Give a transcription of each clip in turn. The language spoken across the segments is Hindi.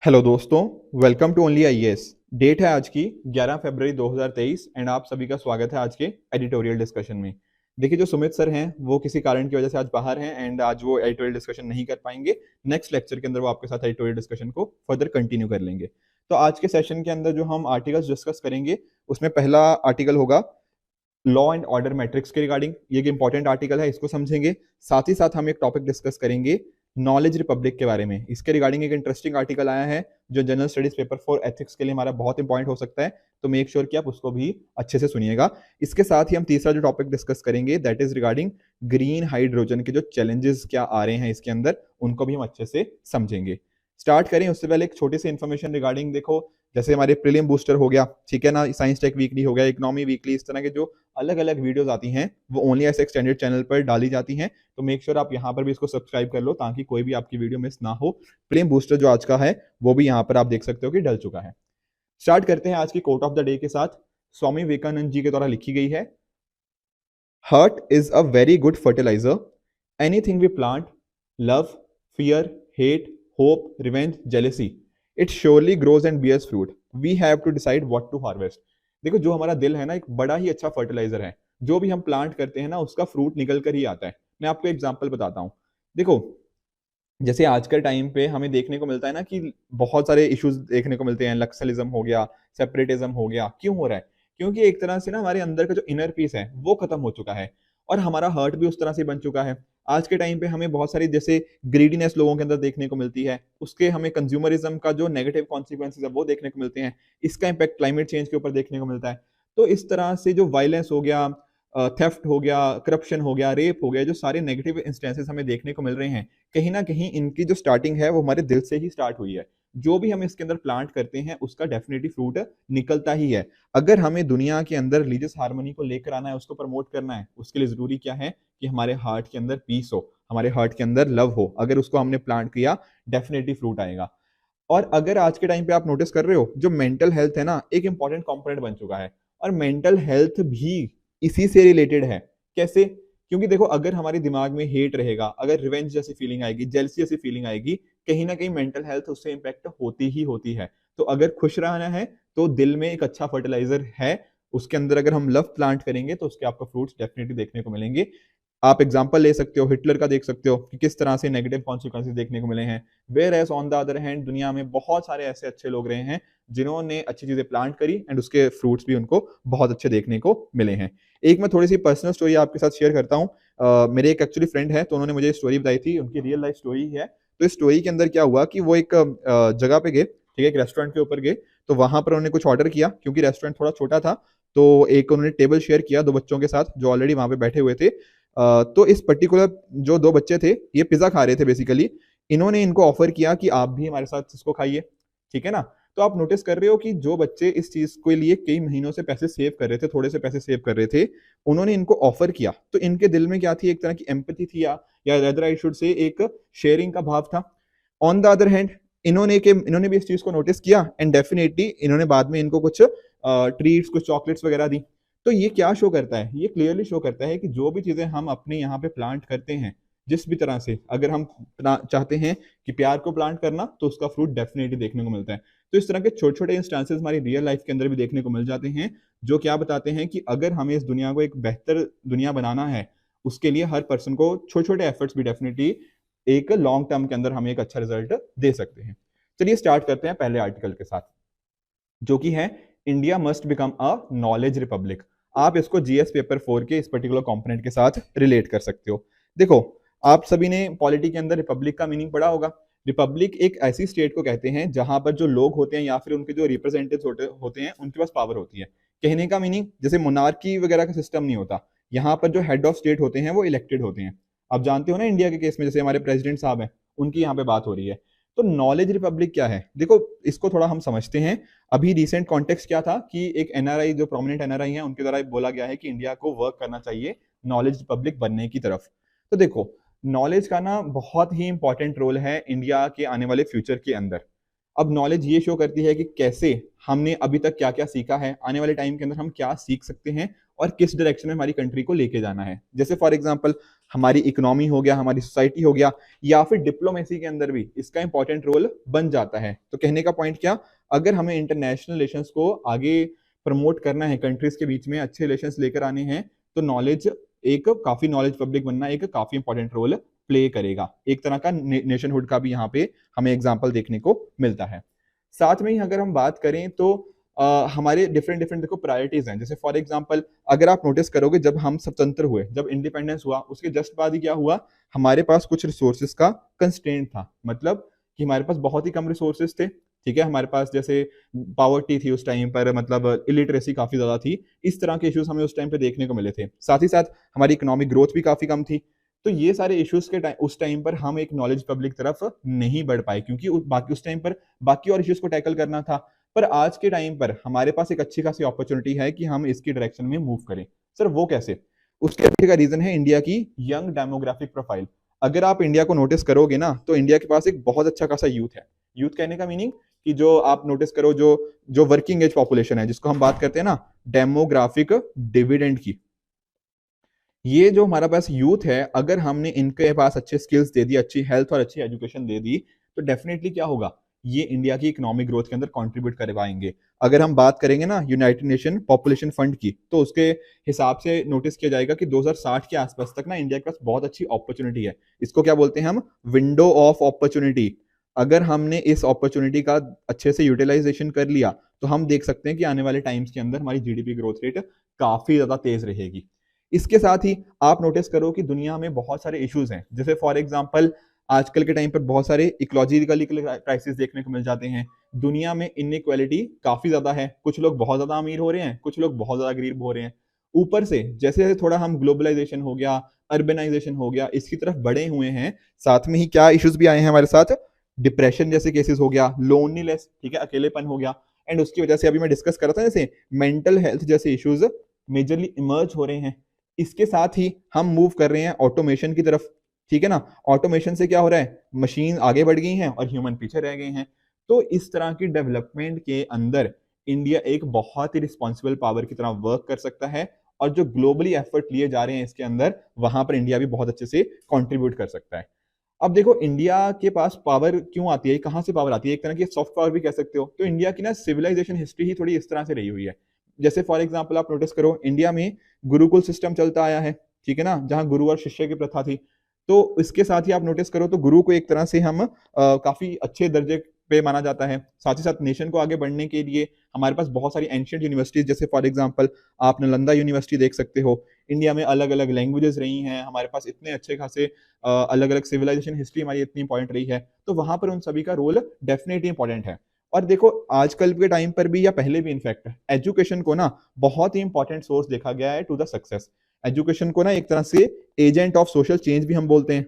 हेलो दोस्तों, welcome to only IAS. Date है आज की 11 फरवरी 2023 एंड आप सभी का स्वागत है आज के एडिटोरियल डिस्कशन में। देखिए, जो सुमित सर हैं वो किसी कारण की वजह से आज बाहर हैं एंड आज वो एडिटोरियल डिस्कशन नहीं कर पाएंगे। नेक्स्ट लेक्चर के अंदर वो आपके साथ एडिटोरियल डिस्कशन को फर्दर कंटिन्यू कर लेंगे। तो आज के सेशन के अंदर जो हम आर्टिकल्स डिस्कस करेंगे उसमें पहला आर्टिकल होगा लॉ एंड ऑर्डर मैट्रिक्स के रिगार्डिंग। ये एक इंपॉर्टेंट आर्टिकल है, इसको समझेंगे। साथ ही साथ हम एक टॉपिक डिस्कस करेंगे नॉलेज रिपब्लिक के बारे में। इसके रिगार्डिंग एक इंटरेस्टिंग आर्टिकल आया है जो जनरल स्टडीज पेपर 4 एथिक्स के लिए हमारा बहुत इंपॉर्टेंट हो सकता है, तो मेक श्योर कि आप उसको भी अच्छे से सुनिएगा। इसके साथ ही हम तीसरा जो टॉपिक डिस्कस करेंगे that is regarding green hydrogen के जो चैलेंजेस क्या आ रहे हैं इसके अंदर, उनको भी हम अच्छे से समझेंगे। स्टार्ट करें उससे पहले एक छोटी सी इन्फॉर्मेशन रिगार्डिंग, देखो जैसे हमारे प्रीलिम बूस्टर हो गया, ठीक है ना, साइंस टेक वीकली हो गया, इकोनॉमी वीकली, इस तरह के जो अलग अलग वीडियोस आती हैं वो ओनली ऐसे एक्सटेंडेड चैनल पर डाली जाती हैं। तो मेक श्योर आप यहाँ पर भी इसको सब्सक्राइब कर लो ताकि कोई भी आपकी वीडियो मिस ना हो। प्रीलिम बूस्टर जो आज का है वो भी यहाँ पर आप देख सकते हो कि डल चुका है। स्टार्ट करते हैं आज की कोट ऑफ द डे के साथ। स्वामी विवेकानंद जी के द्वारा लिखी गई है, heart is a very good fertiliser, anything we plant, love, fear, hate, hope, revenge, jealousy, it surely grows and bears fruit, we have to decide what to harvest. देखो, जो हमारा दिल है ना, एक बड़ा ही अच्छा फर्टिलाइजर है। जो भी हम प्लांट करते हैं ना उसका फ्रूट निकल कर ही आता है। मैं आपको एग्जांपल बताता हूं। देखो, जैसे आज के टाइम पे हमें देखने को मिलता है ना कि बहुत सारे इश्यूज देखने को मिलते हैं। नक्सलिज्म हो गया, सेपरेटिज्म हो गया। क्यों हो रहा है? क्योंकि एक तरह से ना हमारे अंदर का जो इनर पीस है वो खत्म हो चुका है और हमारा हर्ट भी उस तरह से बन चुका है। आज के टाइम पे हमें बहुत सारी जैसे ग्रीडीनेस लोगों के अंदर देखने को मिलती है, उसके हमें कंज्यूमरिज्म का जो नेगेटिव कॉन्सिक्वेंसेज है वो देखने को मिलते हैं। इसका इम्पैक्ट क्लाइमेट चेंज के ऊपर देखने को मिलता है। तो इस तरह से जो वायलेंस हो गया, थेफ्ट हो गया, करप्शन हो गया, रेप हो गया, जो सारे नेगेटिव इंस्टेंसेस हमें देखने को मिल रहे हैं, कहीं ना कहीं इनकी जो स्टार्टिंग है वो हमारे दिल से ही स्टार्ट हुई है। जो भी हम इसके अंदर प्लांट करते हैं उसका डेफिनेटली फ्रूट निकलता ही है। अगर हमें दुनिया के अंदर रिलीजियस हार्मनी को लेकर आना है, उसको प्रमोट करना है, उसके लिए जरूरी क्या है कि हमारे हार्ट के अंदर पीस हो, हमारे हार्ट के अंदर लव हो। अगर उसको हमने प्लांट किया डेफिनेटली फ्रूट आएगा। और अगर आज के टाइम पे आप नोटिस कर रहे हो, जो मेंटल हेल्थ है ना एक इंपॉर्टेंट कंपोनेंट बन चुका है। और मेंटल हेल्थ भी इसी से रिलेटेड है। कैसे? क्योंकि देखो, अगर हमारे दिमाग में हेट रहेगा, अगर रिवेंज जैसी फीलिंग आएगी, जेलसी जैसी फीलिंग आएगी, कहीं ना कहीं मेंटल हेल्थ उससे इंपैक्ट होती ही होती है। तो अगर खुश रहना है तो दिल में एक अच्छा फर्टिलाइजर है, उसके अंदर अगर हम लव प्लांट करेंगे तो उसके आपको फ्रूट्स डेफिनेटली देखने को मिलेंगे। आप एग्जाम्पल ले सकते हो, हिटलर का देख सकते हो कि किस तरह से नेगेटिव कॉन्सिक्वेंसेज देखने को मिले हैं। Whereas on the other hand दुनिया में बहुत सारे ऐसे अच्छे लोग रहे हैं जिन्होंने अच्छी चीजें प्लांट करी एंड उसके फ्रूट्स भी उनको बहुत अच्छे देखने को मिले हैं। एक मैं थोड़ी सी पर्सनल स्टोरी आपके साथ शेयर करता हूँ। मेरे एक एक्चुअली फ्रेंड है, तो उन्होंने मुझे स्टोरी बताई थी, उनकी रियल लाइफ स्टोरी है। तो इस स्टोरी के अंदर क्या हुआ कि वो एक जगह पे गए, ठीक है, एक रेस्टोरेंट के ऊपर गए। तो वहां पर उन्होंने कुछ ऑर्डर किया, क्योंकि रेस्टोरेंट थोड़ा छोटा था। तो एक उन्होंने टेबल शेयर किया दो बच्चों के साथ जो ऑलरेडी वहां पे बैठे हुए थे। तो इस पर्टिकुलर जो दो बच्चे थे ये पिज्जा खा रहे थे बेसिकली। इन्होंने इनको ऑफर किया कि आप भी हमारे साथ इसको खाइए, ठीक है ना। तो आप नोटिस कर रहे हो कि जो बच्चे इस चीज के लिए कई महीनों से पैसे सेव कर रहे थे, थोड़े से पैसे सेव कर रहे थे, उन्होंने इनको ऑफर किया। तो इनके दिल में क्या थी? एक तरह की एम्पैथी थी, या रेदर आई शुड से एक शेयरिंग का भाव था। ऑन द अदर हैंड इन्होंने भी इस चीज को नोटिस किया एंड डेफिनेटली इन्होंने बाद में इनको कुछ ट्रीट्स, कुछ चॉकलेट्स वगैरह दी। तो ये क्या शो करता है? ये क्लियरली शो करता है कि जो भी चीजें हम अपने यहाँ पे प्लांट करते हैं, जिस भी तरह से अगर हम चाहते हैं कि प्यार को प्लांट करना, तो उसका फ्रूट डेफिनेटली देखने को मिलता है। तो इस तरह के छोटे छोटे इंस्टांसेस हमारी रियल लाइफ के अंदर भी देखने को मिल जाते हैं, जो क्या बताते हैं कि अगर हमें इस दुनिया को एक बेहतर दुनिया बनाना है, उसके लिए हर पर्सन को छोटे छोटे एफर्ट्स भी डेफिनेटली एक लॉन्ग टर्म के अंदर हमें एक अच्छा रिजल्ट दे सकते हैं। चलिए स्टार्ट करते हैं पहले आर्टिकल के साथ, जो कि है India must become a knowledge Republic. आप इसको जीएस पेपर 4 के इस पर्टिकुलर कंपोनेंट के साथ रिलेट कर सकते हो। देखो, आप सभी ने पॉलिटी के अंदर रिपब्लिक का मीनिंग पढ़ा होगा। रिपब्लिक एक ऐसी स्टेट को कहते हैं जहां पर जो लोग होते हैं या फिर उनके जो रिप्रेजेंटेटिव्स होते हैं उनके पास पावर होती है। कहने का मीनिंग, जैसे मोनार्की वगैरह का सिस्टम नहीं होता, यहाँ पर जो हेड ऑफ स्टेट होते हैं वो इलेक्टेड होते हैं। आप जानते हो ना, इंडिया के केस में जैसे हमारे प्रेसिडेंट साहब हैं, उनकी यहाँ पे बात हो रही है। तो नॉलेज रिपब्लिक क्या है? देखो, इसको थोड़ा हम समझते हैं। अभी रिसेंट कॉन्टेक्स्ट क्या था कि एक एनआरआई, जो प्रोमिनेंट एनआरआई है, उनके द्वारा बोला गया है कि इंडिया को वर्क करना चाहिए नॉलेज रिपब्लिक बनने की तरफ। तो देखो, नॉलेज का ना बहुत ही इंपॉर्टेंट रोल है इंडिया के आने वाले फ्यूचर के अंदर। अब नॉलेज ये शो करती है कि कैसे हमने अभी तक क्या क्या सीखा है, आने वाले टाइम के अंदर हम क्या सीख सकते हैं और किस डायरेक्शन में हमारी कंट्री को लेके जाना है। जैसे फॉर एग्जांपल, हमारी इकोनॉमी हो गया, हमारी सोसाइटी हो गया, या फिर डिप्लोमेसी के अंदर भी इसका इंपॉर्टेंट रोल बन जाता है। तो कहने का पॉइंट क्या, अगर हमें इंटरनेशनल रिलेशंस को आगे प्रमोट करना है, कंट्रीज के बीच में अच्छे रिलेशंस लेकर आने हैं, तो नॉलेज, एक काफी नॉलेज पब्लिक बनना एक काफी इंपॉर्टेंट रोल प्ले करेगा। एक तरह का नेशनहुड का भी यहाँ पे हमें एग्जाम्पल देखने को मिलता है। साथ में ही अगर हम बात करें तो हमारे डिफरेंट डिफरेंट देखो प्रायोरिटीज हैं। जैसे फॉर एग्जांपल अगर आप नोटिस करोगे, जब हम स्वतंत्र हुए, जब इंडिपेंडेंस हुआ, उसके जस्ट बाद ही क्या हुआ, हमारे पास कुछ रिसोर्सेज का कंस्ट्रेंट था। मतलब कि हमारे पास बहुत ही कम रिसोर्सेज थे, ठीक है। हमारे पास जैसे पॉवर्टी थी उस टाइम पर, मतलब इलिटरेसी काफी ज्यादा थी, इस तरह के इश्यूज हमें उस टाइम पे देखने को मिले थे। साथ ही साथ हमारी इकोनॉमिक ग्रोथ भी काफी कम थी। तो ये सारे इश्यूज के टाइम, उस टाइम पर हम एक नॉलेज पब्लिक तरफ नहीं बढ़ पाए, क्योंकि बाकी उस टाइम पर बाकी और इश्यूज को टैकल करना था। पर आज के टाइम पर हमारे पास एक अच्छी खासी अपॉर्चुनिटी है कि हम इसकी डायरेक्शन में मूव करें। सर वो कैसे, उसके पीछे का रीजन है इंडिया की यंग डेमोग्राफिक प्रोफाइल। अगर आप इंडिया को नोटिस करोगे ना, तो इंडिया के पास एक बहुत अच्छा खासा यूथ है। यूथ कहने का मीनिंग कि जो आप नोटिस करो, जो जो वर्किंग एज पॉपुलेशन है, जिसको हम बात करते हैं ना डेमोग्राफिक डिविडेंड की, ये जो हमारा पास यूथ है, अगर हमने इनके पास अच्छे स्किल्स दे दी, अच्छी हेल्थ और अच्छी एजुकेशन दे दी, तो डेफिनेटली क्या होगा, ये इंडिया की इकोनॉमिक ग्रोथ के अंदर कंट्रीब्यूट कर पाएंगे। अगर हम बात करेंगे ना यूनाइटेड नेशन पॉपुलेशन फंड की, तो उसके हिसाब से नोटिस किया जाएगा कि 2060 के आसपास तक ना इंडिया के पास बहुत अच्छी अपॉर्चुनिटी है। इसको क्या बोलते हैं हम, विंडो ऑफ अपॉर्चुनिटी। अगर हमने इस अपॉर्चुनिटी का अच्छे से यूटिलाइजेशन कर लिया, तो हम देख सकते हैं कि आने वाले टाइम्स के अंदर हमारी जीडीपी ग्रोथ रेट काफी ज्यादा तेज रहेगी। इसके साथ ही आप नोटिस करो कि दुनिया में बहुत सारे इश्यूज हैं। जैसे फॉर एग्जांपल आजकल के टाइम पर बहुत सारे इकोलॉजिकल क्राइसिस देखने को मिल जाते हैं। दुनिया में इनइक्वालिटी काफी ज्यादा है, कुछ लोग बहुत ज्यादा अमीर हो रहे हैं, कुछ लोग बहुत ज्यादा गरीब हो रहे हैं। ऊपर से जैसे जैसे थोड़ा हम ग्लोबलाइजेशन हो गया, अर्बनाइजेशन हो गया, इसकी तरफ बढ़े हुए हैं, साथ में ही क्या इश्यूज भी आए हैं हमारे साथ, डिप्रेशन जैसे केसेस हो गया, लोनलीनेस, ठीक है, अकेलेपन हो गया। एंड उसकी वजह से अभी मैं डिस्कस कर रहा था, जैसे मेंटल हेल्थ जैसे इश्यूज मेजरली इमर्ज हो रहे हैं। इसके साथ ही हम मूव कर रहे हैं ऑटोमेशन की तरफ, ठीक है ना। ऑटोमेशन से क्या हो रहा है, मशीन आगे बढ़ गई हैं और ह्यूमन पीछे रह गए हैं। तो इस तरह की डेवलपमेंट के अंदर इंडिया एक बहुत ही रिस्पॉन्सिबल पावर की तरह वर्क कर सकता है, और जो ग्लोबली एफर्ट लिए जा रहे हैं इसके अंदर, वहां पर इंडिया भी बहुत अच्छे से कंट्रीब्यूट कर सकता है। अब देखो इंडिया के पास पावर क्यों आती है, कहां से पावर आती है, एक तरह की सॉफ्ट पावर भी कह सकते हो। तो इंडिया की ना सिविलाइजेशन हिस्ट्री ही थोड़ी इस तरह से रही हुई है। जैसे फॉर एग्जांपल आप नोटिस करो, इंडिया में गुरुकुल सिस्टम चलता आया है, ठीक है ना, जहां गुरु और शिष्य की प्रथा थी। तो इसके साथ ही आप नोटिस करो तो गुरु को एक तरह से हम काफी अच्छे दर्जे पे माना जाता है। साथ ही साथ नेशन को आगे बढ़ने के लिए हमारे पास बहुत सारी एंशियंट यूनिवर्सिटीज, जैसे फॉर एग्जांपल आप नालंदा यूनिवर्सिटी देख सकते हो। इंडिया में अलग अलग लैंग्वेजेस रही हैं, हमारे पास इतने अच्छे खासे अलग अलग सिविलाइजेशन हिस्ट्री हमारी इतनी इंपॉर्टेंट रही है, तो वहां पर उन सभी का रोल डेफिनेटली इंपॉर्टेंट है। और देखो आजकल के टाइम पर भी, या पहले भी इनफैक्ट, एजुकेशन को ना बहुत ही इंपॉर्टेंट सोर्स देखा गया है टू द सक्सेस। एजुकेशन को ना एक तरह से एजेंट ऑफ सोशल चेंज भी हम बोलते हैं,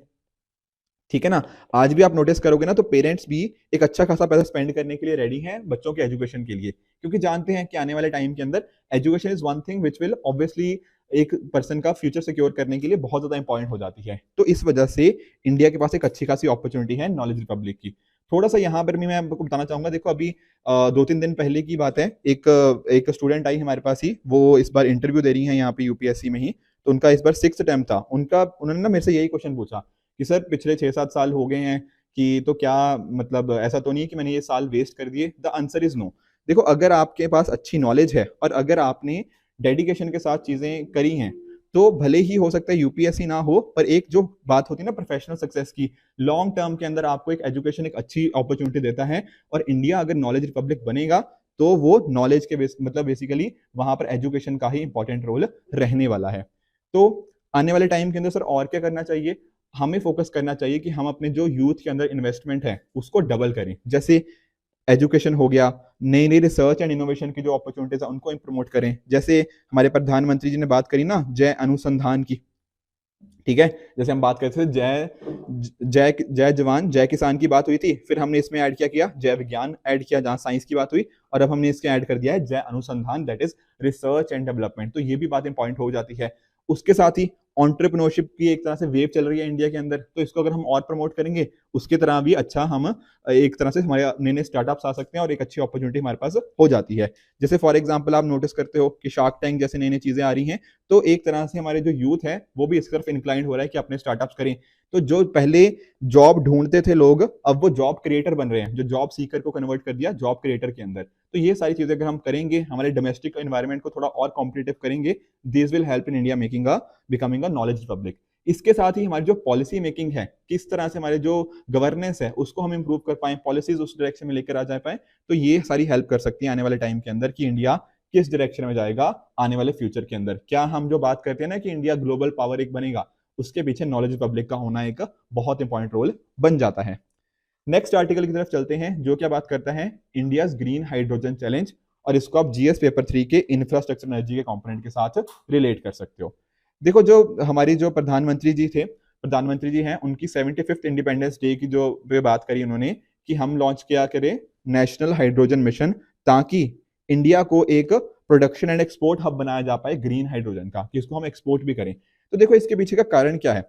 ठीक है ना। आज भी आप नोटिस करोगे ना, तो पेरेंट्स भी एक अच्छा खासा पैसा स्पेंड करने के लिए रेडी हैं बच्चों के एजुकेशन के लिए, क्योंकि जानते हैं कि आने वाले टाइम के अंदर education is one thing which will obviously एक पर्सन का फ्यूचर सिक्योर करने के लिए बहुत ज्यादा इंपॉर्टेंट हो जाती है। तो इस वजह से इंडिया के पास एक अच्छी खासी अपॉर्चुनिटी है नॉलेज रिपब्लिक की। थोड़ा सा यहाँ पर भी मैं आपको बताना चाहूंगा, देखो अभी 2-3 दिन पहले की बात है, एक स्टूडेंट आई हमारे पास ही, वो इस बार इंटरव्यू दे रही है यहाँ पे यूपीएससी में ही। तो उनका इस बार 6th अटेम्प्ट था उनका। उन्होंने ना मेरे से यही क्वेश्चन पूछा कि सर पिछले 6-7 साल हो गए हैं, कि तो क्या मतलब ऐसा तो नहीं कि मैंने ये साल वेस्ट कर दिए। The answer is no. देखो अगर आपके पास अच्छी नॉलेज है और अगर आपने डेडिकेशन के साथ चीजें करी हैं, तो भले ही हो सकता है यूपीएससी ना हो, पर एक जो बात होती है ना प्रोफेशनल सक्सेस की, लॉन्ग टर्म के अंदर आपको एक एजुकेशन एक अच्छी अपॉर्चुनिटी देता है। और इंडिया अगर नॉलेज रिपब्लिक बनेगा, तो वो नॉलेज के मतलब बेसिकली वहां पर एजुकेशन का ही इंपॉर्टेंट रोल रहने वाला है। तो आने वाले टाइम के अंदर सर और क्या करना चाहिए, हमें फोकस करना चाहिए कि हम अपने जो यूथ के अंदर इन्वेस्टमेंट है उसको डबल करें। जैसे एजुकेशन हो गया, नई नई रिसर्च एंड इनोवेशन की जो अपॉर्चुनिटीज है उनको प्रमोट करें। जैसे हमारे प्रधानमंत्री जी ने बात करी ना जय अनुसंधान की, ठीक है। जैसे हम बात करते थे जय जय जय जवान जय किसान की बात हुई थी, फिर हमने इसमें ऐड क्या किया, जय विज्ञान ऐड किया जहां साइंस की बात हुई, और अब हमने इसके ऐड कर दिया है जय अनुसंधान, that is research and development. तो ये भी बात इंपॉर्टेंट हो जाती है। उसके साथ ही एंटरप्रेन्योरशिप की एक तरह से वेव चल रही है इंडिया के अंदर, तो इसको अगर हम और प्रमोट करेंगे उसके तरह भी अच्छा हम एक तरह से हमारे नए नए स्टार्टअप्स आ सकते हैं और एक अच्छी अपॉर्चुनिटी हमारे पास हो जाती है। जैसे फॉर एग्जांपल आप नोटिस करते हो कि शार्क टैंक जैसे नई नई चीजें आ रही हैं, तो एक तरह से हमारे जो यूथ है वो भी इस तरफ इंक्लाइंड हो रहा है कि अपने स्टार्टअप्स करें। तो जो पहले जॉब ढूंढते थे लोग, अब वो जॉब क्रिएटर बन रहे हैं, जो जॉब सीकर को कन्वर्ट कर दिया जॉब क्रिएटर के अंदर। तो ये सारी चीजें अगर हम करेंगे, हमारे डोमेस्टिक एनवायरनमेंट को थोड़ा और कॉम्पिटिटिव करेंगे, this will help in India making a becoming a knowledge Republic. इसके साथ ही हमारी जो पॉलिसी मेकिंग है, किस तरह से हमारे जो गवर्नेंस है उसको हम इंप्रूव कर पाए, पॉलिसीज उस डायरेक्शन में लेकर आ जा पाए, तो ये सारी हेल्प कर सकती है आने वाले टाइम के अंदर कि इंडिया किस डायरेक्शन में जाएगा आने वाले फ्यूचर के अंदर। क्या हम जो बात करते हैं ना कि इंडिया ग्लोबल पावर एक बनेगा, उसके पीछे नॉलेज रिपब्लिक का होना एक बहुत इंपॉर्टेंट रोल बन जाता है। नेक्स्ट आर्टिकल की तरफ चलते हैं, जो क्या बात करता है इंडिया ग्रीन हाइड्रोजन चैलेंज, और इसको आप जीएस पेपर 3 के इंफ्रास्ट्रक्चर एनर्जी के कंपोनेंट के साथ रिलेट कर सकते हो। देखो, जो हमारी जो प्रधानमंत्री जी हैं, उनकी 75th इंडिपेंडेंस डे की जो बात करी उन्होंने कि हम लॉन्च किया करें नेशनल हाइड्रोजन मिशन, ताकि इंडिया को एक प्रोडक्शन एंड एक्सपोर्ट हब बनाया जा पाए ग्रीन हाइड्रोजन का, कि इसको हम एक्सपोर्ट भी करें। तो देखो इसके पीछे का कारण क्या है,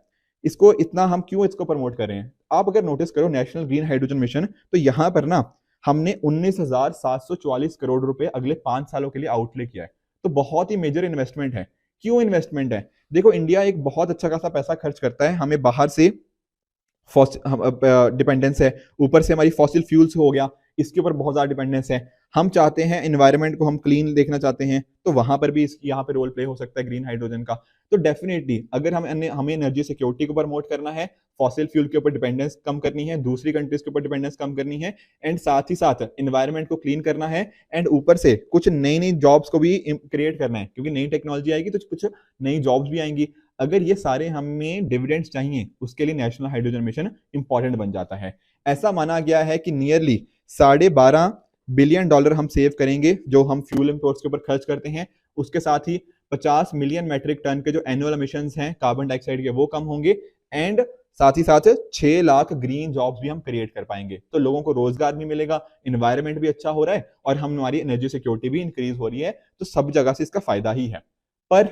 इसको इतना हम क्यों इसको प्रमोट कर रहे हैं। आप अगर नोटिस करो नेशनल ग्रीन हाइड्रोजन मिशन, तो यहां पर ना हमने 19,744 करोड़ रुपए अगले 5 सालों के लिए आउटले किया है। तो बहुत ही मेजर इन्वेस्टमेंट है। क्यों इन्वेस्टमेंट है? देखो, इंडिया एक बहुत अच्छा खासा पैसा खर्च करता है, हमें बाहर से डिपेंडेंस है, ऊपर से हमारी फॉसिल फ्यूल्स हो गया, इसके ऊपर बहुत ज्यादा डिपेंडेंस है। हम चाहते हैं एनवायरनमेंट को हम क्लीन देखना चाहते हैं, तो वहां पर भी यहाँ पे रोल प्ले हो सकता है ग्रीन हाइड्रोजन का। तो डेफिनेटली अगर हमें एनर्जी सिक्योरिटी को प्रमोट करना है, फॉसिल फ्यूल के ऊपर डिपेंडेंस कम करनी है, दूसरी कंट्रीज के ऊपर डिपेंडेंस कम करनी है, एंड साथ ही साथ एनवायरनमेंट को क्लीन करना है, एंड ऊपर से कुछ नई नई जॉब्स को भी क्रिएट करना है, क्योंकि नई टेक्नोलॉजी आएगी तो कुछ नई जॉब्स भी आएंगी। अगर ये सारे हमें डिविडेंड्स चाहिए, उसके लिए नेशनल हाइड्रोजन मिशन इंपॉर्टेंट बन जाता है। ऐसा माना गया है कि नियरली $12.5 बिलियन हम सेव करेंगे जो हम फ्यूल इंपोर्ट्स के ऊपर खर्च करते हैं। उसके साथ ही 50 मिलियन मेट्रिक टन के जो एनुअल एमिशंस हैं कार्बन डाइऑक्साइड के, वो कम होंगे, एंड साथ ही साथ 6 लाख ग्रीन जॉब्स भी हम क्रिएट कर पाएंगे। तो लोगों को रोजगार भी मिलेगा, एनवायरनमेंट भी अच्छा हो रहा है, और हमारी एनर्जी सिक्योरिटी भी इंक्रीज हो रही है। तो सब जगह से इसका फायदा ही है। पर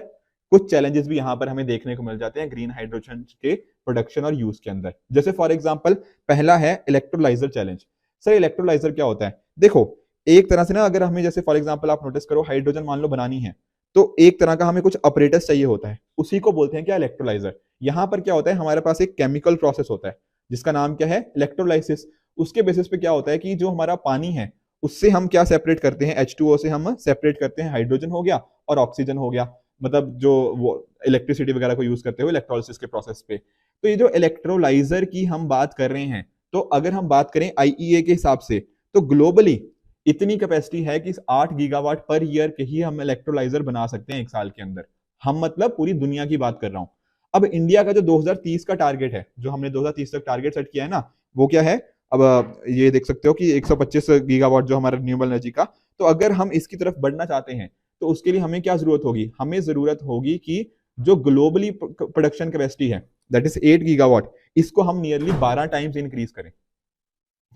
कुछ चैलेंजेस भी यहां पर हमें देखने को मिल जाते हैं ग्रीन हाइड्रोजन के प्रोडक्शन और यूज के अंदर। जैसे फॉर एग्जांपल पहला है इलेक्ट्रोलाइजर चैलेंज। सर, इलेक्ट्रोलाइजर क्या होता है? देखो, एक तरह से ना, अगर हमें जैसे फॉर एग्जांपल आप नोटिस करो, हाइड्रोजन मान लो बनानी है, तो एक तरह का हमें कुछ ऑपरेटर्स चाहिए होता है, उसी को बोलते हैं क्या, इलेक्ट्रोलाइजर। यहां पर क्या होता है, हमारे पास एक केमिकल प्रोसेस होता है जिसका नाम क्या है, इलेक्ट्रोलाइसिस। उसके बेसिस पे क्या होता है कि जो हमारा पानी है उससे हम क्या सेपरेट करते हैं, H2O से हम सेपरेट करते हैं हाइड्रोजन हो गया और ऑक्सीजन हो गया, मतलब जो वो इलेक्ट्रिसिटी वगैरह को यूज करते हुए इलेक्ट्रोलिसिस के प्रोसेस पे। तो ये जो इलेक्ट्रोलाइजर की हम बात कर रहे हैं, तो अगर हम बात करें आईईए के हिसाब से, तो ग्लोबली इतनी कैपेसिटी है कि 8 गीगावाट पर ईयर के ही हम इलेक्ट्रोलाइजर बना सकते हैं एक साल के अंदर। हम मतलब पूरी दुनिया की बात कर रहा हूं। अब इंडिया का जो 2030 का टारगेट है, जो हमने 2030 तक टारगेट सेट किया है ना, वो क्या है? अब ये देख सकते हो कि 125 गीगावाट जो हमारा रिन्यूएबल एनर्जी का। तो अगर हम इसकी तरफ बढ़ना चाहते हैं, तो उसके लिए हमें क्या जरूरत होगी? हमें जरूरत होगी कि जो ग्लोबली प्रोडक्शन कैपेसिटी है, दैट इज 8 गीगावाट, इसको हम नियरली 12 टाइम्स इंक्रीज करें।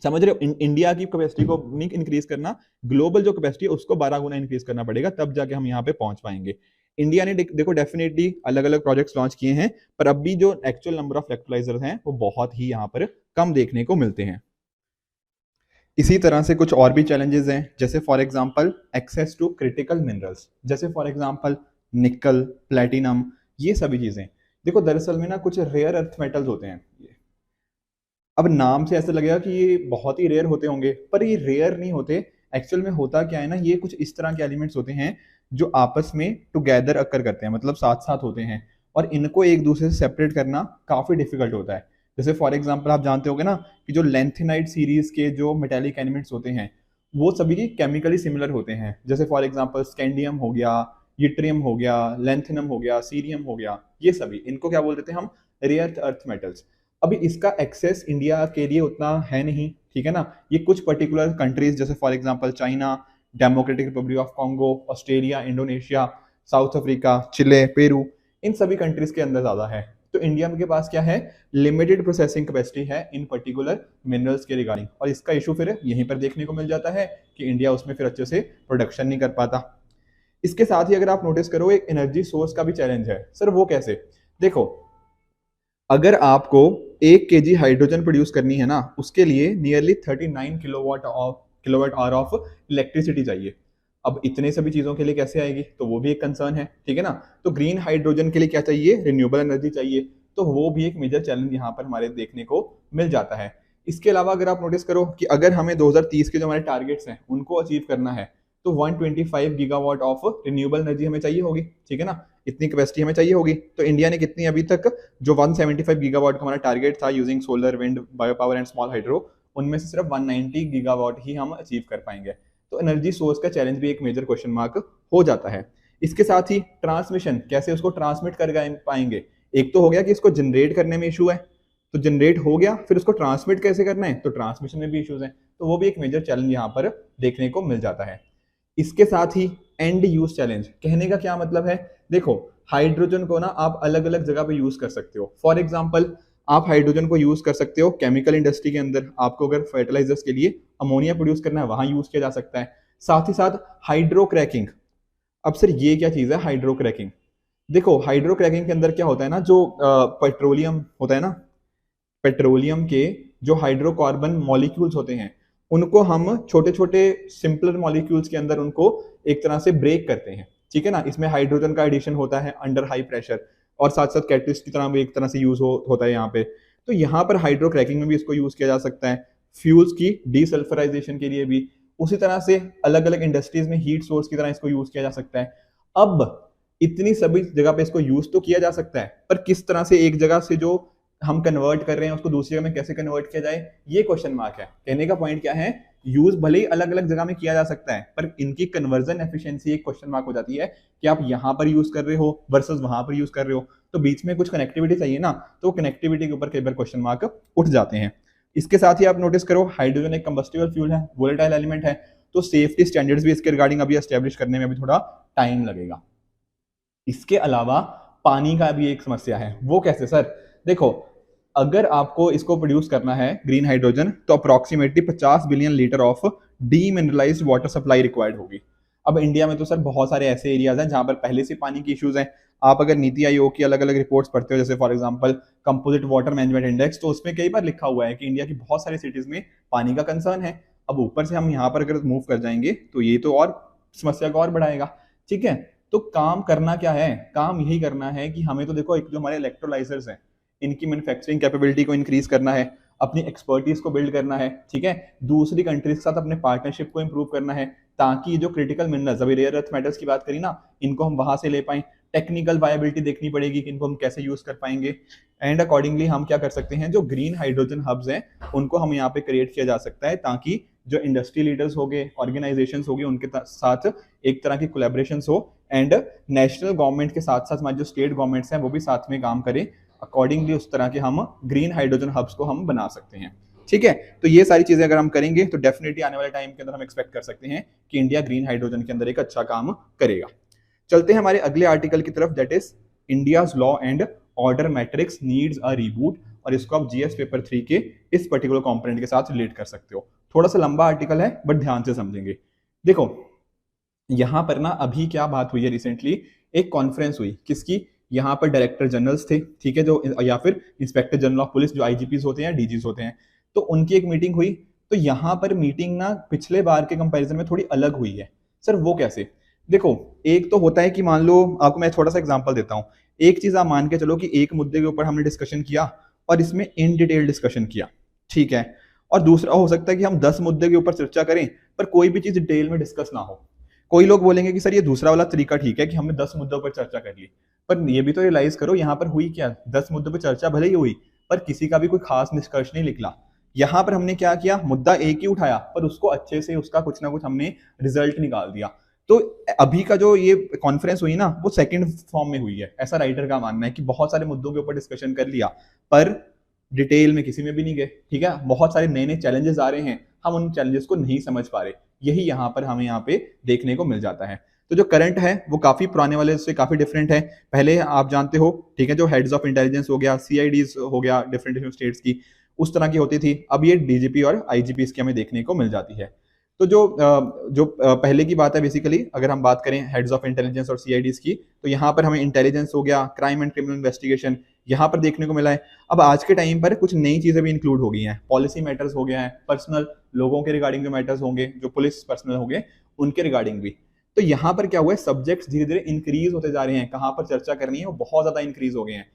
समझ रहे हो? इंडिया की कैपेसिटी को नहीं इंक्रीज करना, ग्लोबल जो कैपेसिटी है उसको 12 गुना इंक्रीज करना पड़ेगा, तब जाके हम यहाँ पे पहुंच पाएंगे। इंडिया ने देखो डेफिनेटली अलग अलग प्रोजेक्ट्स लॉन्च किए हैं, पर अभी जो एक्चुअल नंबर ऑफ इलेक्ट्रोलाइजर्स हैं वो बहुत ही यहाँ पर कम देखने को मिलते हैं। इसी तरह से कुछ और भी चैलेंजेस हैं, जैसे for example access to critical minerals, जैसे फॉर एग्जांपल निकल, प्लेटिनम, ये सभी चीजें। देखो, दरअसल में ना कुछ रेयर अर्थ मेटल्स होते हैं। अब नाम से ऐसा लगेगा कि ये बहुत ही रेयर होते होंगे, पर ये रेयर नहीं होते। एक्चुअल में होता क्या है ना, ये कुछ इस तरह के एलिमेंट्स होते हैं जो आपस में टुगेदर अकर करते हैं, मतलब साथ साथ होते हैं, और इनको एक दूसरे से सेपरेट करना काफी डिफिकल्ट होता है। जैसे फॉर एग्जांपल आप जानते होंगे ना कि जो लेंथेनाइट सीरीज के जो मेटेलिक एलिमेंट्स होते हैं, वो सभी की केमिकली सिमिलर होते हैं। जैसे फॉर एग्जांपल स्कैंडियम हो गया, यट्रियम हो गया, लेंथेनम हो गया, सीरियम हो गया, ये सभी, इनको क्या बोल देते हैं हम? Rare earth metals. अभी इसका एक्सेस इंडिया के लिए उतना है नहीं, ठीक है ना। ये कुछ पर्टिकुलर कंट्रीज जैसे for example China, Democratic Republic of Congo, Australia, Indonesia, South Africa, Chile, Peru, इन सभी कंट्रीज के अंदर ज्यादा है। तो इंडिया के पास क्या है? लिमिटेड प्रोसेसिंग कैपेसिटी है इन पर्टिकुलर मिनरल्स के रिगार्डिंग, और इसका इशू फिर यहीं पर देखने को मिल जाता है कि इंडिया उसमें फिर अच्छे से प्रोडक्शन नहीं कर पाता। इसके साथ ही अगर आप नोटिस करो, एक एनर्जी सोर्स का भी चैलेंज है। सर, वो कैसे? देखो, अगर आपको 1 kg हाइड्रोजन प्रोड्यूस करनी है ना, उसके लिए nearly 39 kilowatt hour of electricity चाहिए। अब इतने सभी चीजों के लिए कैसे आएगी, तो वो भी एक कंसर्न है, ठीक है ना। तो ग्रीन हाइड्रोजन के लिए क्या चाहिए, रिन्यूएबल एनर्जी चाहिए, तो वो भी एक मेजर चैलेंज यहाँ पर हमारे देखने को मिल जाता है। इसके अलावा अगर आप नोटिस करो कि अगर हमें 2030 के जो हमारे टारगेट्स हैं उनको अचीव करना है, तो 125 गीगावाट ऑफ रिन्यूएबल एनर्जी हमें चाहिए होगी, ठीक है ना। इतनी कैपेसिटी हमें चाहिए होगी। तो इंडिया ने कितनी अभी तक, जो 175 गीगावाट का हमारा टारगेट था using solar, wind, bio power and small hydro, उनमें से सिर्फ 190 गीगावाट ही हम अचीव कर पाएंगे। तो एनर्जी सोर्स का चैलेंज भी एक मेजर क्वेश्चन मार्क हो जाता है। इसके साथ ही ट्रांसमिशन, कैसे उसको ट्रांसमिट कर पाएंगे। एक तो हो गया कि इसको जनरेट करने में इशू है, तो जनरेट हो गया, फिर उसको ट्रांसमिट कैसे करना है, तो ट्रांसमिशन में भी इश्यूज हैं। तो वो भी एक मेजर चैलेंज यहाँ पर देखने को मिल जाता है। इसके साथ ही एंड यूज चैलेंज, कहने का क्या मतलब है, देखो हाइड्रोजन को ना आप अलग अलग जगह पे यूज कर सकते हो। फॉर एग्जांपल, आप हाइड्रोजन को यूज कर सकते हो केमिकल इंडस्ट्री के अंदर, आपको अगर फर्टिलाइजर्स के लिए अमोनिया प्रोड्यूस करना है वहां यूज किया जा सकता है। साथ ही साथ हाइड्रो क्रैकिंग। अब सर ये क्या चीज है हाइड्रो क्रैकिंग, देखो हाइड्रो क्रैकिंग के अंदर क्या होता है ना, जो पेट्रोलियम होता है ना, पेट्रोलियम के जो हाइड्रोकार्बन मॉलिक्यूल्स होते हैं उनको हम छोटे छोटे सिंपलर मॉलिक्यूल्स के अंदर उनको एक तरह से ब्रेक करते हैं, ठीक है ना। इसमें हाइड्रोजन का एडिशन होता है अंडर हाई प्रेशर, और साथ साथ कैटलिस्ट की तरह भी एक तरह से यूज होता है यहाँ पे। तो यहाँ पर हाइड्रो क्रैकिंग में भी इसको यूज किया जा सकता है, फ्यूल्स की डीसल्फराइजेशन के लिए भी। उसी तरह से अलग अलग इंडस्ट्रीज में हीट सोर्स की तरह इसको यूज किया जा सकता है। अब इतनी सभी जगह पे इसको यूज तो किया जा सकता है, पर किस तरह से एक जगह से जो हम कन्वर्ट कर रहे हैं उसको दूसरी जगह में कैसे कन्वर्ट किया जाए, ये क्वेश्चन मार्क है। कहने का पॉइंट क्या है, यूज भले ही अलग अलग जगह में किया जा सकता है, पर इनकी कन्वर्जन एफिशिएंसी एक क्वेश्चन मार्क हो जाती है कि आप यहां पर यूज कर रहे हो वर्सेस वहां पर यूज कर रहे हो, तो बीच में कुछ कनेक्टिविटी चाहिए ना, तो कनेक्टिविटी के ऊपर कई बार क्वेश्चन मार्क उठ जाते हैं। इसके साथ ही आप नोटिस करो, हाइड्रोजन एक कंबस्टिबल फ्यूल है, वोलेटाइल एलिमेंट है, तो सेफ्टी स्टैंडर्ड्स भी इसके रिगार्डिंग अभी एस्टेब्लिश करने में भी थोड़ा टाइम लगेगा। इसके अलावा पानी का भी एक समस्या है, वो कैसे सर, देखो अगर आपको इसको प्रोड्यूस करना है ग्रीन हाइड्रोजन, तो approximately 50 billion litre of demineralised water supply required होगी। अब इंडिया में तो सर बहुत सारे ऐसे एरियाज हैं जहां पर पहले से पानी की इश्यूज हैं। आप अगर नीति आयोग की अलग अलग रिपोर्ट्स पढ़ते हो, जैसे for example composite water management index, तो उसमें कई बार लिखा हुआ है कि इंडिया की बहुत सारी सिटीज में पानी का कंसर्न है। अब ऊपर से हम यहाँ पर अगर मूव कर जाएंगे तो ये तो और समस्या को और बढ़ाएगा, ठीक है। तो काम करना क्या है, काम यही करना है कि हमें तो देखो एक जो हमारे इलेक्ट्रोलाइजर्स हैं इनकी मैन्युफैक्चरिंग कैपेबिलिटी को इंक्रीज करना है, अपनी एक्सपर्टीज को बिल्ड करना है, ठीक है। दूसरी कंट्रीज के साथ अपने पार्टनरशिप को इंप्रूव करना है, ताकि ये जो क्रिटिकल मिनरल्स, अभी रेयर अर्थ मेटल्स की बात करी ना, इनको हम वहां से ले पाए। टेक्निकल वायबिलिटी देखनी पड़ेगी कि इनको हम कैसे यूज कर पाएंगे, एंड अकॉर्डिंगली हम क्या कर सकते हैं, जो ग्रीन हाइड्रोजन हब्स हैं उनको हम यहाँ पे क्रिएट किया जा सकता है, ताकि जो इंडस्ट्री लीडर्स हो गए, ऑर्गेनाइजेशन हो गए, उनके साथ एक तरह की कोलेबोरेशन हो, एंड नेशनल गवर्नमेंट के साथ साथ हमारे जो स्टेट गवर्नमेंट्स हैं वो भी साथ में काम करें। अकॉर्डिंगली उस तरह के हम ग्रीन हाइड्रोजन हब्स को हम बना सकते हैं, ठीक है। तो ये सारी चीजें अगर हम करेंगे तो डेफिनेटली आने वाले टाइम के अंदर हम एक्सपेक्ट कर सकते हैं कि इंडिया ग्रीन हाइड्रोजन के अंदर एक अच्छा काम करेगा। चलते हैं हमारे अगले आर्टिकल की तरफ, that is India's law and order matrix needs a reboot, और इसको आप जीएस पेपर 3 के इस पर्टिकुलर कंपोनेंट के साथ रिलेट कर सकते हो। थोड़ा सा लंबा आर्टिकल है बट ध्यान से समझेंगे। देखो यहां पर ना अभी क्या बात हुई है, रिसेंटली एक कॉन्फ्रेंस हुई, किसकी, यहाँ पर डायरेक्टर जनरल्स थे, ठीक है, जो या फिर इंस्पेक्टर जनरल ऑफ पुलिस, जो आईजीपीस होते हैं, डीजीज होते हैं, तो उनकी एक मीटिंग हुई। तो यहाँ पर मीटिंग ना पिछले बार के कंपैरिजन में थोड़ी अलग हुई है। सर वो कैसे, देखो एक तो होता है कि मान लो, आपको मैं थोड़ा सा एग्जांपल देता हूँ। एक चीज आप मान के चलो कि एक मुद्दे के ऊपर हमने डिस्कशन किया और इसमें इन डिटेल डिस्कशन किया, ठीक है। और दूसरा हो सकता है कि हम 10 मुद्दे के ऊपर चर्चा करें पर कोई भी चीज डिटेल में डिस्कस ना हो। कोई लोग बोलेंगे कि सर ये दूसरा वाला तरीका ठीक है कि हमने 10 मुद्दों पर चर्चा कर ली, पर ये भी तो रियलाइज करो यहाँ पर हुई क्या, 10 मुद्दों पर चर्चा भले ही हुई पर किसी का भी कोई खास निष्कर्ष नहीं निकला। यहाँ पर हमने क्या किया, मुद्दा एक ही उठाया पर उसको अच्छे से उसका कुछ ना कुछ हमने रिजल्ट निकाल दिया। तो अभी का जो ये कॉन्फ्रेंस हुई ना वो सेकंड फॉर्म में हुई है, ऐसा राइटर का मानना है कि बहुत सारे मुद्दों के ऊपर डिस्कशन कर लिया पर डिटेल में किसी में भी नहीं गए, ठीक है। बहुत सारे नए नए चैलेंजेस आ रहे हैं, हम उन चैलेंजेस को नहीं समझ पा रहे, यही यहाँ पर हमें यहाँ पे देखने को मिल जाता है। तो जो करंट है वो काफी पुराने वाले से काफी डिफरेंट है। पहले आप जानते हो, ठीक है, जो हेड्स ऑफ इंटेलिजेंस हो गया, सीआईडीज हो गया डिफरेंट डिफरेंट स्टेट्स की, उस तरह की होती थी। अब ये डीजीपी और आईजीपी की हमें देखने को मिल जाती है। तो जो पहले की बात है बेसिकली, अगर हम बात करें हेड्स ऑफ इंटेलिजेंस और सीआईडीज की, तो यहाँ पर हमें इंटेलिजेंस हो गया, क्राइम एंड क्रिमिनल इन्वेस्टिगेशन यहाँ पर देखने को मिला है। अब आज के टाइम पर कुछ नई चीजें भी इंक्लूड हो गई हैं, पॉलिसी मैटर्स हो गया है, पर्सनल लोगों के रिगार्डिंग जो मैटर्स होंगे, जो पुलिस पर्सनल होंगे उनके रिगार्डिंग भी। तो यहाँ पर क्या हुआ है, सब्जेक्ट्स धीरे धीरे इंक्रीज होते जा रहे हैं, कहाँ पर चर्चा करनी है वो बहुत ज्यादा इंक्रीज हो गए हैं।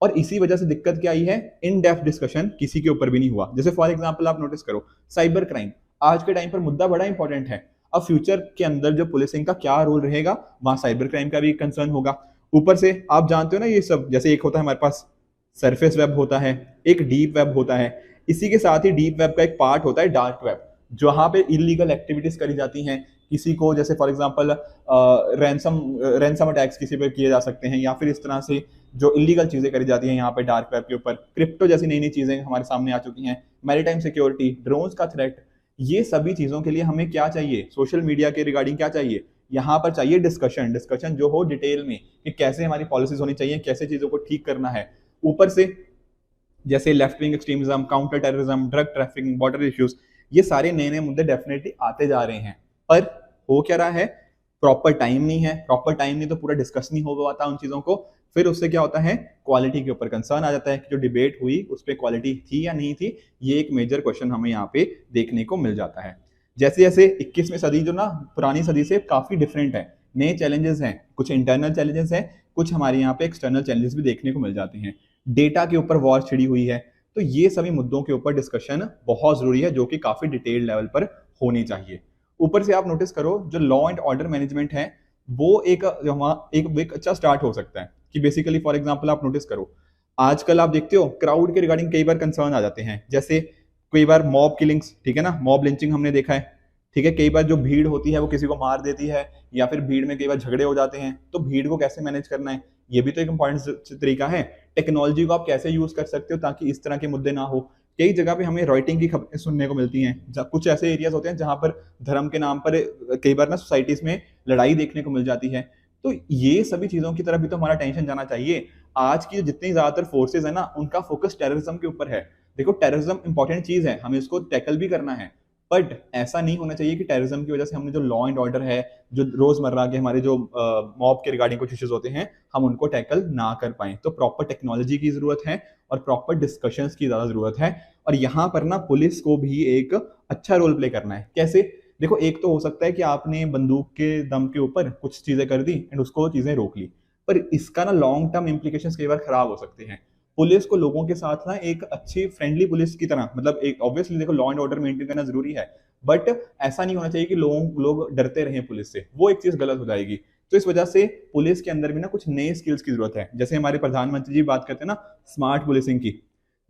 और इसी वजह से दिक्कत क्या आई है, इन डेप्थ डिस्कशन किसी के ऊपर भी नहीं हुआ। जैसे फॉर एग्जांपल आप नोटिस करो, साइबर क्राइम आज के टाइम पर मुद्दा बड़ा इंपॉर्टेंट है। अब फ्यूचर के अंदर जो पुलिसिंग का क्या रोल रहेगा, वहां साइबर क्राइम का भी कंसर्न होगा। ऊपर से आप जानते हो ना, ये सब जैसे एक होता है हमारे पास सरफेस वेब होता है, एक डीप वेब होता है, इसी के साथ ही डीप वेब का एक पार्ट होता है डार्क वेब, जहां पे इलीगल एक्टिविटीज करी जाती हैं। किसी को जैसे फॉर एग्जांपल रैंसम अटैक्स किसी पे किए जा सकते हैं, या फिर इस तरह से जो इलीगल चीजें करी जाती हैं यहाँ पे डार्क वेब के ऊपर। क्रिप्टो जैसी नई नई चीजें हमारे सामने आ चुकी हैं, मैरीटाइम सिक्योरिटी, ड्रोन्स का थ्रेट। ये सभी चीजों के लिए हमें क्या चाहिए, सोशल मीडिया के रिगार्डिंग क्या चाहिए, यहाँ पर चाहिए डिस्कशन। डिस्कशन जो हो डिटेल में कि कैसे हमारी पॉलिसीज होनी चाहिए, कैसे चीजों को ठीक करना है। ऊपर से जैसे left wing extremism, counter terrorism, drug trafficking, border issues, ये सारे नए नए मुद्दे डेफिनेटली आते जा रहे हैं। पर हो क्या रहा है, प्रॉपर टाइम नहीं है। प्रॉपर टाइम नहीं तो पूरा डिस्कस नहीं हो पाता उन चीजों को। फिर उससे क्या होता है, क्वालिटी के ऊपर कंसर्न आ जाता है कि जो डिबेट हुई उस पर क्वालिटी थी या नहीं थी। ये एक मेजर क्वेश्चन हमें यहाँ पे देखने को मिल जाता है। जैसे जैसे 21वीं सदी जो ना पुरानी सदी से काफी डिफरेंट है, नए चैलेंजेस हैं, कुछ इंटरनल चैलेंजेस हैं, कुछ हमारे यहाँ पे एक्सटर्नल चैलेंजेस भी देखने को मिल जाते हैं। डेटा के ऊपर वॉर छिड़ी हुई है। तो ये सभी मुद्दों के ऊपर डिस्कशन बहुत जरूरी है, जो कि काफी डिटेल्ड लेवल पर होनी चाहिए। ऊपर से आप नोटिस करो, जो लॉ एंड ऑर्डर मैनेजमेंट है वो एक अच्छा स्टार्ट हो सकता है। कि बेसिकली फॉर एग्जांपल आप नोटिस करो, आजकल आप देखते हो क्राउड के रिगार्डिंग कई बार कंसर्न आ जाते हैं। जैसे कई बार मॉब किलिंग्स, ठीक है ना, मॉब लिंचिंग हमने देखा है। ठीक है, कई बार जो भीड़ होती है वो किसी को मार देती है, या फिर भीड़ में कई बार झगड़े हो जाते हैं। तो भीड़ को कैसे मैनेज करना है, ये भी तो एक इंपॉर्टेंट तरीका है। टेक्नोलॉजी को आप कैसे यूज कर सकते हो ताकि इस तरह के मुद्दे ना हो। कई जगह पे हमें राइटिंग की खबरें सुनने को मिलती हैं, कुछ ऐसे एरियाज होते हैं जहां पर धर्म के नाम पर कई बार ना सोसाइटीज में लड़ाई देखने को मिल जाती है। तो ये सभी चीजों की तरफ भी तो हमारा टेंशन जाना चाहिए। आज की जितनी ज्यादातर फोर्सेज है ना, उनका फोकस टेररिज्म के ऊपर है। देखो टेररिज्म इंपॉर्टेंट चीज है, हमें उसको टैकल भी करना है, बट ऐसा नहीं होना चाहिए कि टेररिज्म की वजह से हमने जो लॉ एंड ऑर्डर है, जो रोजमर्रा के हमारे जो मॉब के रिगार्डिंग कुछ इश्यूज होते हैं, हम उनको टैकल ना कर पाए। तो प्रॉपर टेक्नोलॉजी की जरूरत है और प्रॉपर डिस्कशंस की ज्यादा जरूरत है। और यहाँ पर ना पुलिस को भी एक अच्छा रोल प्ले करना है। कैसे, देखो एक तो हो सकता है कि आपने बंदूक के दम के ऊपर कुछ चीजें कर दी एंड उसको चीजें रोक ली, पर इसका ना लॉन्ग टर्म इम्प्लीकेशंस कई बार खराब हो सकते हैं। पुलिस को लोगों के साथ ना एक अच्छी फ्रेंडली पुलिस की तरह, मतलब एक ऑब्वियसली देखो लॉ एंड ऑर्डर मेंटेन करना जरूरी है, बट ऐसा नहीं होना चाहिए कि लोग डरते रहें पुलिस से, वो एक चीज गलत हो जाएगी। तो इस वजह से पुलिस के अंदर भी ना कुछ नए स्किल्स की जरूरत है। जैसे हमारे प्रधानमंत्री जी बात करते हैं ना स्मार्ट पुलिसिंग की,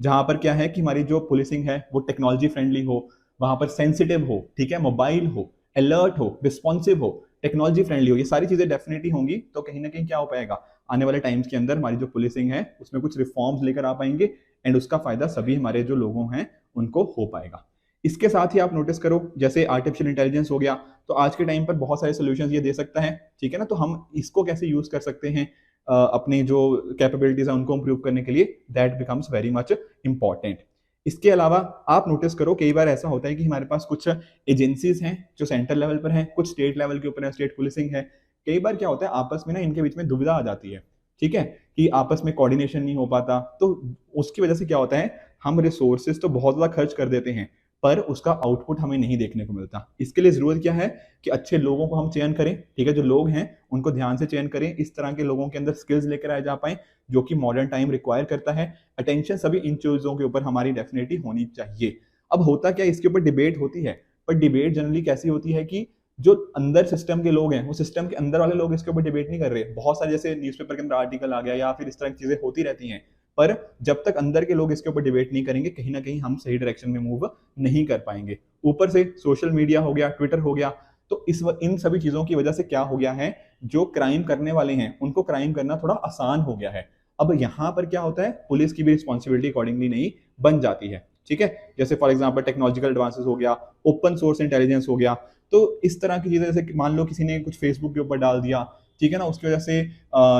जहां पर क्या है कि हमारी जो पुलिसिंग है वो टेक्नोलॉजी फ्रेंडली हो, वहां पर सेंसिटिव हो, ठीक है, मोबाइल हो, अलर्ट हो, रिस्पॉन्सिव हो, टेक्नोलॉजी फ्रेंडली हो। ये सारी चीजें डेफिनेटली होंगी तो कहीं ना कहीं क्या हो पाएगा, आने वाले टाइम्स के अंदर हमारी जो पुलिसिंग है उसमें कुछ रिफॉर्म्स लेकर आ पाएंगे एंड उसका फायदा सभी हमारे जो लोगों हैं उनको हो पाएगा। इसके साथ ही आप नोटिस करो, जैसे आर्टिफिशियल इंटेलिजेंस हो गया, तो आज के टाइम पर बहुत सारे सोल्यूशंस ये दे सकता है, ठीक है ना। तो हम इसको कैसे यूज कर सकते हैं अपनी जो कैपेबिलिटीज है उनको इंप्रूव करने के लिए, that becomes very much important. इसके अलावा आप नोटिस करो, कई बार ऐसा होता है कि हमारे पास कुछ एजेंसीज हैं जो सेंट्रल लेवल पर हैं, कुछ स्टेट लेवल के ऊपर है, स्टेट पुलिसिंग है। कई बार क्या होता है आपस में ना इनके बीच में दुविधा आ जाती है, ठीक है, कि आपस में कोऑर्डिनेशन नहीं हो पाता। तो उसकी वजह से क्या होता है, हम रिसोर्सेज तो बहुत ज्यादा खर्च कर देते हैं पर उसका आउटपुट हमें नहीं देखने को मिलता। इसके लिए जरूरत क्या है कि अच्छे लोगों को हम चयन करें, ठीक है, जो लोग हैं उनको ध्यान से चयन करें, इस तरह के लोगों के अंदर स्किल्स लेकर आए जा पाए जो कि मॉडर्न टाइम रिक्वायर करता है। अटेंशन सभी इन चीजों के ऊपर हमारी डेफिनेटली होनी चाहिए। अब होता क्या, इसके ऊपर डिबेट होती है, पर डिबेट जनरली कैसी होती है कि जो अंदर सिस्टम के लोग हैं वो सिस्टम के अंदर वाले लोग इसके ऊपर डिबेट नहीं कर रहे। बहुत सारे जैसे न्यूज़पेपर के अंदर आर्टिकल आ गया या फिर इस तरह की चीजें होती रहती हैं, पर जब तक अंदर के लोग इसके ऊपर डिबेट नहीं करेंगे कहीं ना कहीं हम सही डायरेक्शन में मूव नहीं कर पाएंगे। ऊपर से सोशल मीडिया हो गया, ट्विटर हो गया, तो इन सभी चीजों की वजह से क्या हो गया है, जो क्राइम करने वाले हैं उनको क्राइम करना थोड़ा आसान हो गया है। अब यहाँ पर क्या होता है, पुलिस की भी रिस्पॉन्सिबिलिटी अकॉर्डिंगली नहीं बन जाती है, ठीक है। जैसे फॉर एग्जांपल टेक्नोलॉजिकल एडवांसेस हो गया, ओपन सोर्स इंटेलिजेंस हो गया, तो इस तरह की चीजें, जैसे मान लो किसी ने कुछ फेसबुक के ऊपर डाल दिया ठीक है ना, उसकी वजह से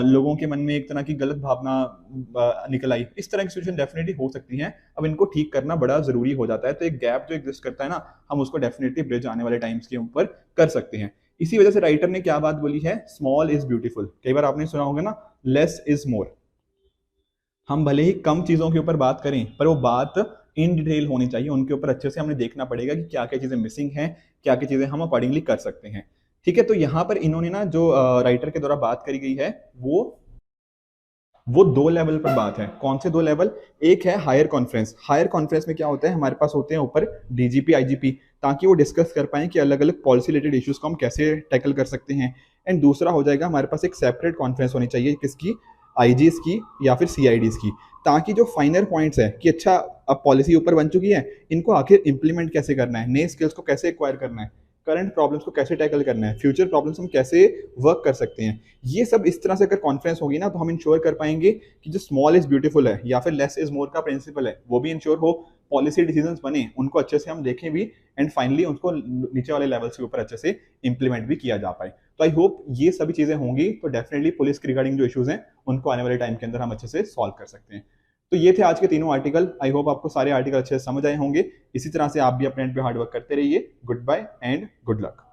लोगों के मन में एक तरह की गलत भावना निकल आई, इस तरह की सिचुएशन डेफिनेटली हो सकती है। अब इनको ठीक करना बड़ा जरूरी हो जाता है, तो एक गैप जो एग्जिस्ट करता है ना, हम उसको डेफिनेटली ब्रिज आने वाले टाइम्स के ऊपर कर सकते हैं। इसी वजह से राइटर ने क्या बात बोली है, स्मॉल इज ब्यूटीफुल। कई बार आपने सुना होगा ना, लेस इज मोर। हम भले ही कम चीजों के ऊपर बात करें, पर वो बात इन डिटेल होनी चाहिए, उनके ऊपर अच्छे से हमने देखना पड़ेगा कि क्या क्या चीजें मिसिंग हैं, क्या क्या चीजें हम अकॉर्डिंगली कर सकते हैं। ठीक है, तो यहाँ पर इन्होंने ना जो राइटर के द्वारा बात करी गई है, वो दो लेवल पर बात है। कौन से दो लेवल? एक है हायर कॉन्फ्रेंस। हायर कॉन्फ्रेंस में क्या होता है, हमारे पास होते हैं ऊपर डीजीपी आईजीपी, ताकि वो डिस्कस कर पाए कि अलग अलग पॉलिसी रिलेटेड इश्यूज को हम कैसे टैकल कर सकते हैं। एंड दूसरा हो जाएगा, हमारे पास एक सेपरेट कॉन्फ्रेंस होनी चाहिए, किसकी? आईजीज की या फिर सीआईडीज की, ताकि जो फाइनल पॉइंट्स है कि अच्छा अब पॉलिसी ऊपर बन चुकी है, इनको आखिर इंप्लीमेंट कैसे करना है, नए स्किल्स को कैसे एक्वायर करना है, करंट प्रॉब्लम्स को कैसे टैकल करना है, फ्यूचर प्रॉब्लम्स हम कैसे वर्क कर सकते हैं, ये सब इस तरह से अगर कॉन्फ्रेंस होगी ना, तो हम इंश्योर कर पाएंगे कि जो स्मॉल इज ब्यूटीफुल है या फिर लेस इज मोर का प्रिंसिपल है, वो भी इंश्योर हो, पॉलिसी डिसीजंस बने उनको अच्छे से हम देखें भी, एंड फाइनली उनको नीचे वाले लेवल्स के ऊपर अच्छे से इंप्लीमेंट भी किया जा पाए। तो आई होप ये सभी चीजें होंगी, तो डेफिनेटली पुलिस के रिगार्डिंग जो इश्यूज हैं उनको आने वाले टाइम के अंदर हम अच्छे से सॉल्व कर सकते हैं। तो ये थे आज के तीनों आर्टिकल। आई होप आपको सारे आर्टिकल अच्छे से समझ आए होंगे। इसी तरह से आप भी अपने एंड पे हार्डवर्क करते रहिए। Goodbye and good luck.